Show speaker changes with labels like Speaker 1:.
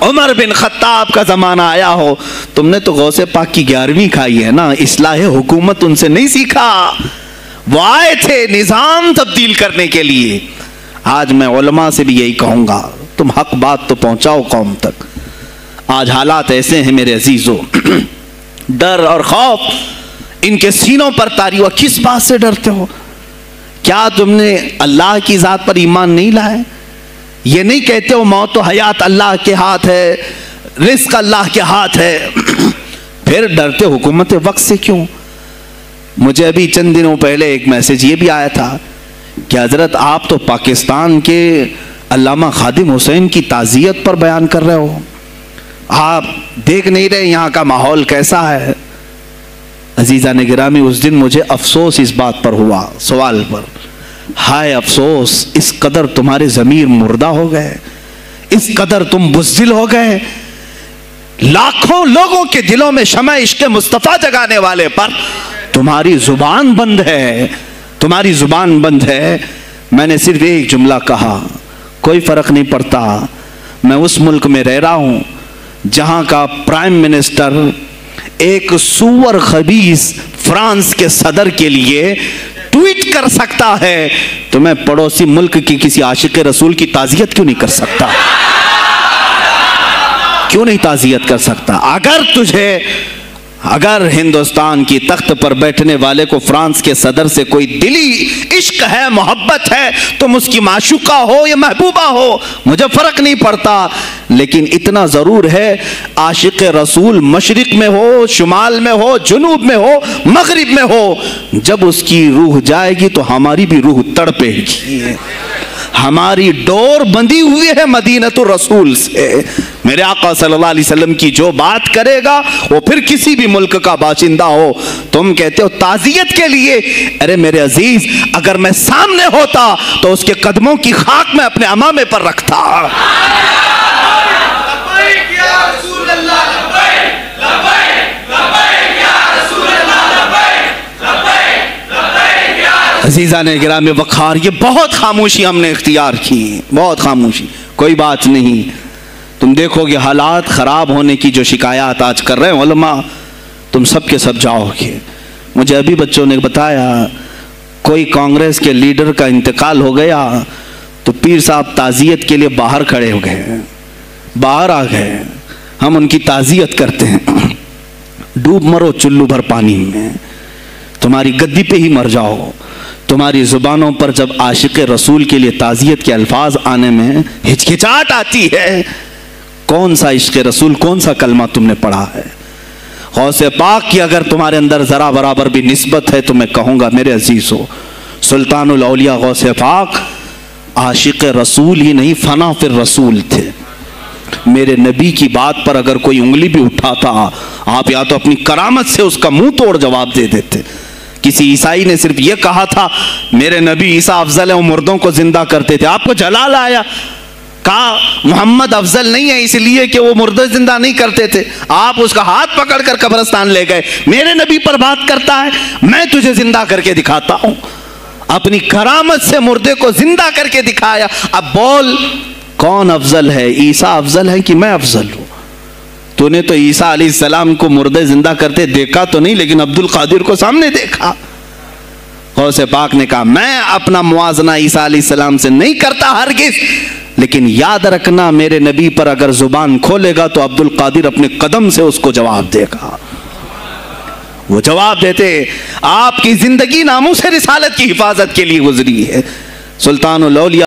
Speaker 1: عمر بن خطاب کا زمانہ آیا ہو، تم نے تو غوث پاک کی 11ویں کھائی ہے نا، اصلاح حکومت ان سے نہیں سیکھا، وہ آئے تھے نظام تبدیل کرنے کے لیے۔ آج میں علماء سے بھی یہی کہوں گا، تم حق بات تو پہنچاؤ قوم تک۔ آج حالات ایسے ہیں میرے عزیزو، ڈر اور خوف ان کے سینوں پر طاری ہوا۔ کس بات سے ڈرتے ہو؟ کیا تم نے اللہ کی ذات پر ایمان نہیں لائے؟ یہ نہیں کہتے ہو موت و حیات اللہ کے ہاتھ ہے، رزق اللہ کے ہاتھ ہے، پھر ڈرتے حکومت وقت سے کیوں؟ مجھے ابھی چند دنوں پہلے ایک میسج یہ بھی آیا تھا کہ حضرت آپ تو پاکستان کے علامہ خادم حسین کی تعزیت پر بیان کر رہے ہو، آپ دیکھ نہیں رہے یہاں کا ماحول کیسا ہے؟ عزیزان گرامی، اس دن مجھے افسوس اس بات پر ہوا، سوال پر، ہائے افسوس، اس قدر تمہارے ضمیر مردہ ہو گئے، اس قدر تم بزدل ہو گئے، لاکھوں لوگوں کے دلوں میں شمع عشق مصطفیٰ جگانے والے پر تمہاری زبان بند ہے، تمہاری زبان بند ہے۔ میں نے صرف ایک جملہ کہا، کوئی فرق نہیں پڑتا، میں اس ملک میں رہ رہا ہوں جہاں کا پرائم منسٹر ایک سور خبیث فرانس کے صدر کے لیے ٹویٹ کر سکتا ہے، تو میں پڑوسی ملک کی کسی عاشق رسول کی تعزیت کیوں نہیں کر سکتا؟ کیوں نہیں تعزیت کر سکتا؟ اگر ہندوستان کی تخت پر بیٹھنے والے کو فرانس کے صدر سے کوئی دلی عشق ہے، محبت ہے، تم اس کی معشوقہ ہو یا محبوبہ ہو، مجھے فرق نہیں پڑتا، لیکن اتنا ضرور ہے عاشق رسول مشرق میں ہو، شمال میں ہو، جنوب میں ہو، مغرب میں ہو، جب اس کی روح جائے گی تو ہماری بھی روح تڑپے گی۔ ہماری ڈور بندھی ہوئی ہے مدینۃ الرسول سے۔ میرے آقا صلی اللہ علیہ وسلم کی جو بات کرے گا وہ پھر کسی بھی ملک کا باشندہ ہو۔ تم کہتے ہو تعزیت کے لیے، ارے میرے عزیز، اگر میں سامنے ہوتا تو اس کے قدموں کی خاک میں اپنے امامے پر رکھتا۔ عزیزان گرامی وقار، یہ بہت خاموشی ہم نے اختیار کی، بہت خاموشی، کوئی بات نہیں۔ تم دیکھو گے حالات خراب ہونے کی جو شکایات آج کر رہے ہیں علماء، تم سب کے سب جاؤ گے۔ مجھے ابھی بچوں نے بتایا کوئی کانگریس کے لیڈر کا انتقال ہو گیا تو پیر صاحب تعزیت کے لیے باہر کھڑے ہو گئے، باہر آ گئے، ہم ان کی تعزیت کرتے ہیں۔ ڈوب مرو چلو بھر پانی میں، تمہاری گدی پہ ہی مر جاؤ۔ تمہاری زبانوں پر جب عاشق رسول کے لیے تعزیت کے الفاظ آنے میں ہچکچاہٹ آتی ہے، کون سا عشق رسول، کون سا کلمہ تم نے پڑھا ہے؟ غوث پاک کی اگر تمہارے اندر ذرا برابر بھی نسبت ہے تو میں کہوں گا میرے عزیزو، سلطان الاولیاء غوث پاک عاشق رسول ہی نہیں، فنا فی الرسول تھے۔ میرے نبی کی بات پر اگر کوئی انگلی بھی اٹھاتا، آپ یا تو اپنی کرامت سے اس کا منہ توڑ جواب دے دیتے۔ کسی عیسائی نے صرف یہ کہا تھا میرے نبی عیسیٰ افضل ہے، وہ مردوں کو زندہ کرتے تھے، آپ کو جلال آیا، کہا محمد افضل نہیں ہے اس لیے کہ وہ مردے زندہ نہیں کرتے تھے، آپ اس کا ہاتھ پکڑ کر قبرستان لے گئے۔ میرے نبی پر بات کرتا ہے، میں تجھے زندہ کر کے دکھاتا ہوں۔ اپنی کرامت سے مردے کو زندہ کر کے دکھایا۔ اب بول کون افضل ہے، عیسیٰ افضل ہے کہ میں افضل ہوں؟ تو نے تو عیسیٰ علیہ السلام کو مردے زندہ کرتے دیکھا تو نہیں، لیکن عبد القادر کو سامنے دیکھا۔ غوث پاک نے کہا میں اپنا موازنہ عیسیٰ علیہ السلام سے نہیں کرتا ہرگز، لیکن یاد رکھنا میرے نبی پر اگر زبان کھولے گا تو عبد القادر اپنے قدم سے اس کو جواب دے گا۔ وہ جواب دیتے، آپ کی زندگی ناموس رسالت کی حفاظت کے لیے گزری ہے۔ سلطان الاولیاء